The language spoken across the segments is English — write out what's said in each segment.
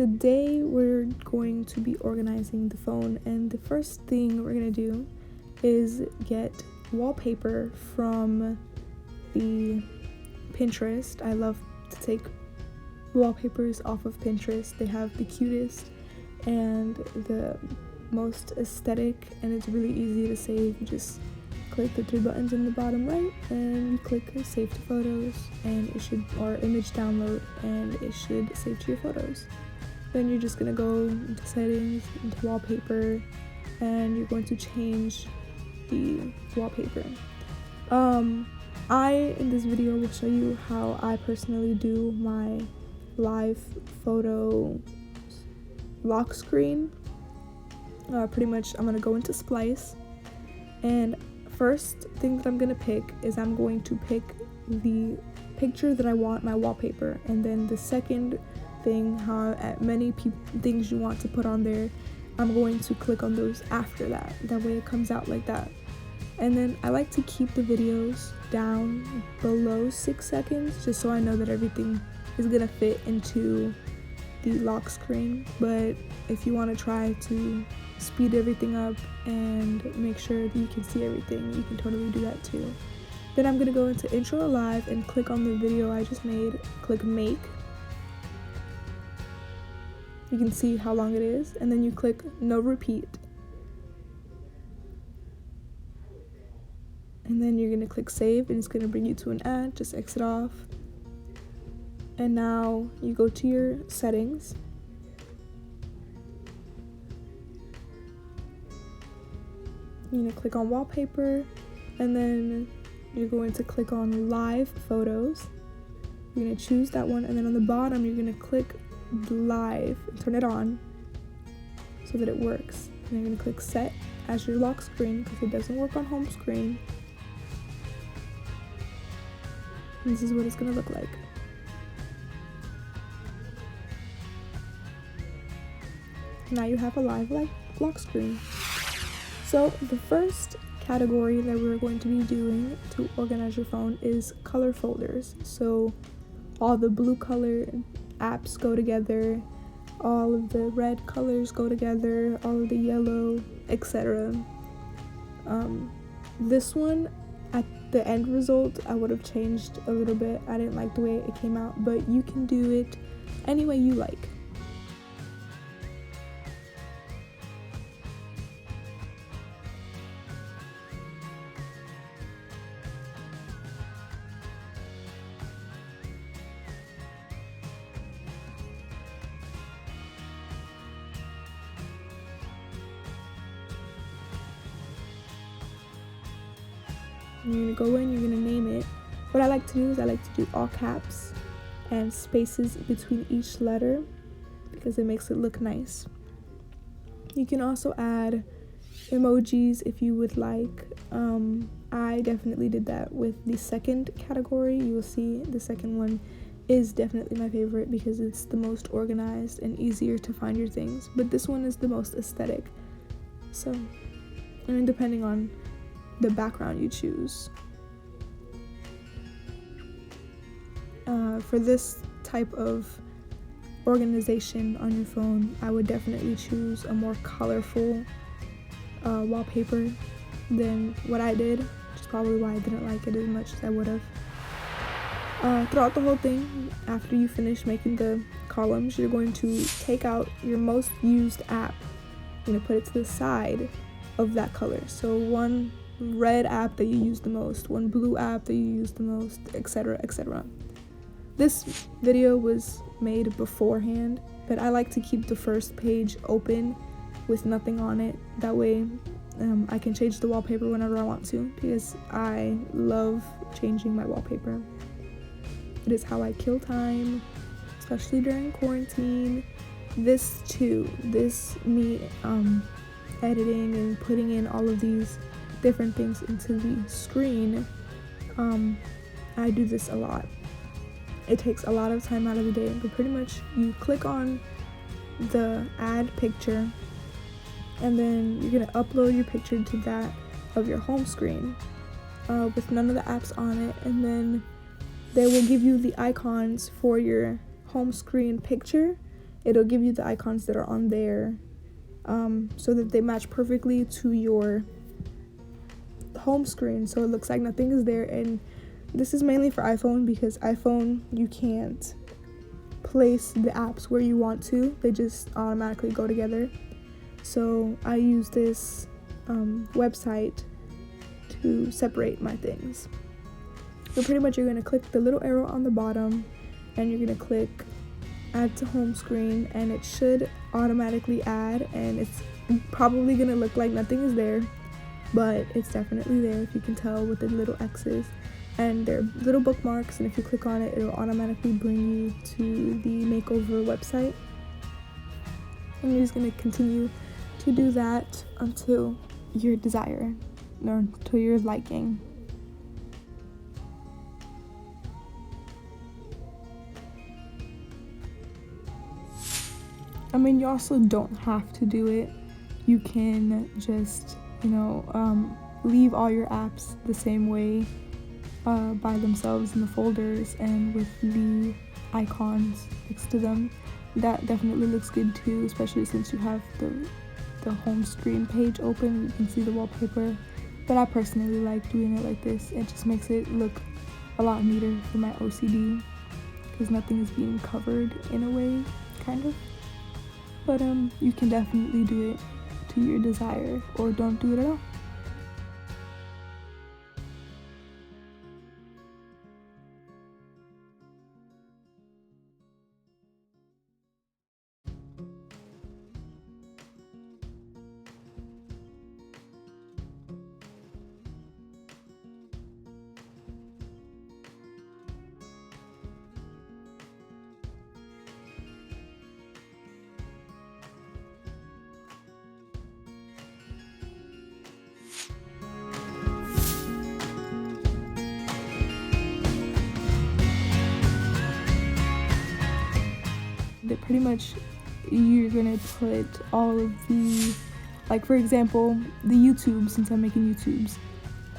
today we're going to be organizing the phone, and the first thing we're going to do is get wallpaper from the Pinterest. I love to take wallpapers off of Pinterest. They have the cutest and the most aesthetic, and it's really easy to save. You just click the 3 buttons in the bottom right and you click save to photos, and it should, or image download, and it should save to your photos. Then you're just gonna go into settings, into wallpaper, and you're going to change the wallpaper. In this video will show you how I personally do my live photo lock screen. Pretty much I'm gonna go into Splice, and first thing that I'm gonna pick is I'm going to pick the picture that I want my wallpaper, and then the second thing, how many things you want to put on there, I'm going to click on those after that. That way it comes out like that. And then I like to keep the videos down below 6 seconds, just so I know that everything is gonna fit into the lock screen. But if you want to try to speed everything up and make sure that you can see everything, you can totally do that too. Then I'm gonna go into intro live and click on the video I just made, click make. You can see how long it is, and then you click no repeat. And then you're gonna click save, and it's gonna bring you to an ad. Just exit off. And now you go to your settings. You're gonna click on wallpaper, and then you're going to click on live photos. You're gonna choose that one, and then on the bottom you're gonna click live and turn it on so that it works. And you're gonna click set as your lock screen, because it doesn't work on home screen. And this is what it's gonna look like. Now you have a live lock screen. So the first category that we're going to be doing to organize your phone is color folders. So all the blue color apps go together, all of the red colors go together, all of the yellow, etc. This one, at the end result, I would have changed a little bit. I didn't like the way it came out, but you can do it any way you like. You're gonna go in, you're gonna name it. What I like to do is I like to do all caps and spaces between each letter, because it makes it look nice. You can also add emojis if you would like. I definitely did that with the second category. You will see the second one is definitely my favorite because it's the most organized and easier to find your things, but this one is the most aesthetic. So, I mean, depending on the background you choose. For this type of organization on your phone, I would definitely choose a more colorful wallpaper than what I did, which is probably why I didn't like it as much as I would have. Throughout the whole thing, after you finish making the columns, you're going to take out your most used app. You're going to put it to the side of that color. So one red app that you use the most, one blue app that you use the most, etc., etc. This video was made beforehand, but I like to keep the first page open with nothing on it. That way I can change the wallpaper whenever I want to, because I love changing my wallpaper. It is how I kill time, especially during quarantine. This me editing and putting in all of these different things into the screen, I do this a lot. It takes a lot of time out of the day, but pretty much you click on the add picture, and then you're gonna upload your picture to that of your home screen with none of the apps on it, and then they will give you the icons for your home screen picture, it'll give you the icons that are on there, so that they match perfectly to your home screen, so it looks like nothing is there. And this is mainly for iPhone, because iPhone, you can't place the apps where you want to, they just automatically go together. So I use this website to separate my things. So pretty much you're going to click the little arrow on the bottom, and you're going to click add to home screen, and it should automatically add, and it's probably going to look like nothing is there, but it's definitely there, if you can tell with the little X's. And they're little bookmarks, and if you click on it, it'll automatically bring you to the makeover website. And you're just going to continue to do that until your desire, or until your liking. I mean, you also don't have to do it. You can just, leave all your apps the same way, by themselves in the folders and with the icons next to them. That definitely looks good too, especially since you have the home screen page open. You can see the wallpaper, but I personally like doing it like this. It just makes it look a lot neater for my OCD, because nothing is being covered in a way, kind of. But you can definitely do it to your desire, or don't do it at all. That pretty much you're gonna put all of the, like for example, the YouTube, since I'm making YouTube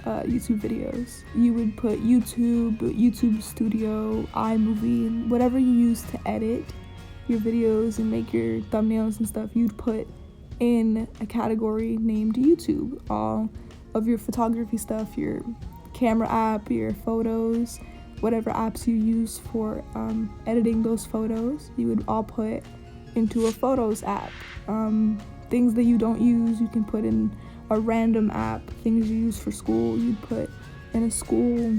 videos, you would put YouTube Studio, iMovie, whatever you use to edit your videos and make your thumbnails and stuff, you'd put in a category named YouTube. All of your photography stuff, your camera app, your photos, whatever apps you use for editing those photos, you would all put into a photos app. Things that you don't use, you can put in a random app. Things you use for school, you'd put in a school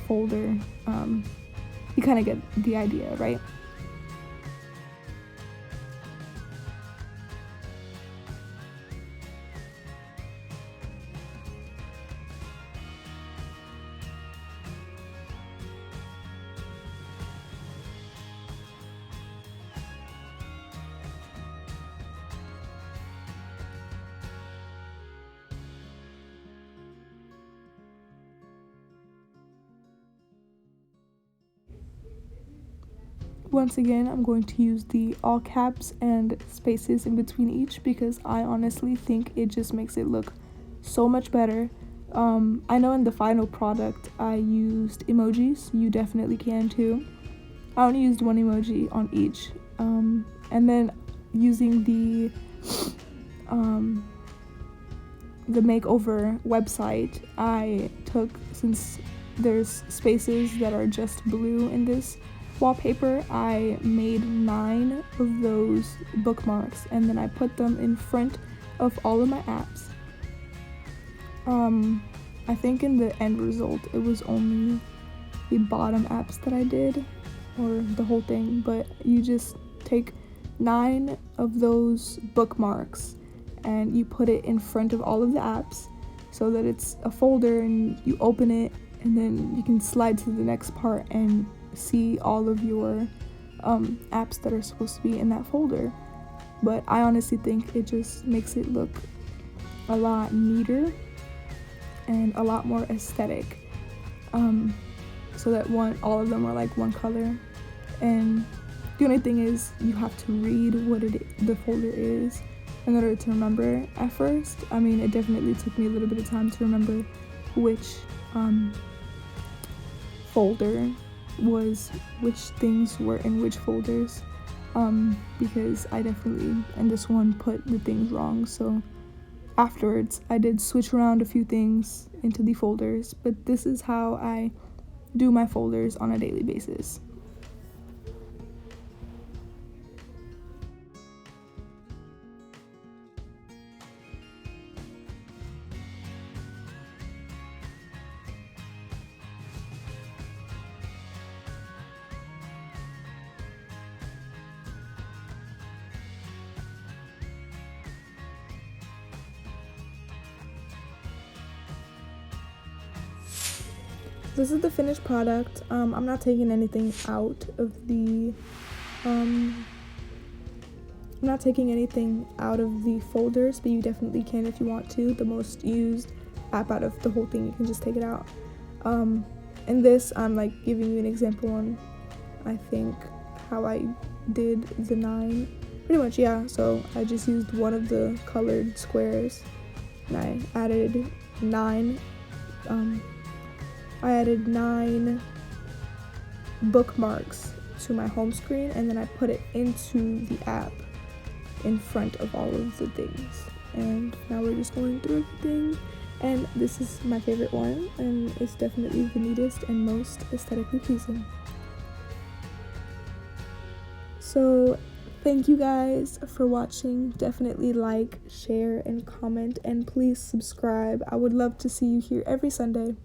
folder. You kind of get the idea, right? Once again, I'm going to use the all caps and spaces in between each, because I honestly think it just makes it look so much better. I know in the final product I used emojis. You definitely can too. I only used one emoji on each. And then using the makeover website, I took, since there's spaces that are just blue in this wallpaper, I made 9 of those bookmarks, and then I put them in front of all of my apps. I think in the end result it was only the bottom apps that I did, or the whole thing, but you just take 9 of those bookmarks and you put it in front of all of the apps so that it's a folder, and you open it, and then you can slide to the next part and see all of your apps that are supposed to be in that folder. But I honestly think it just makes it look a lot neater and a lot more aesthetic, so that all of them are like one color. And the only thing is, you have to read what the folder is in order to remember at first. I mean, it definitely took me a little bit of time to remember which folder was, which things were in which folders. because I definitely, in this one, put the things wrong. So afterwards, I did switch around a few things into the folders, but this is how I do my folders on a daily basis. This is the finished product. I'm not taking anything out of the folders, but you definitely can if you want to. The most used app out of the whole thing, you can just take it out. In this, I'm like giving you an example on, I think, how I did the 9. Pretty much, yeah. So I just used one of the colored squares, and I added 9. I added 9 bookmarks to my home screen, and then I put it into the app in front of all of the things. And now we're just going through everything, and this is my favorite one, and it's definitely the neatest and most aesthetically pleasing. So thank you guys for watching. Definitely like, share, and comment, and please subscribe. I would love to see you here every Sunday.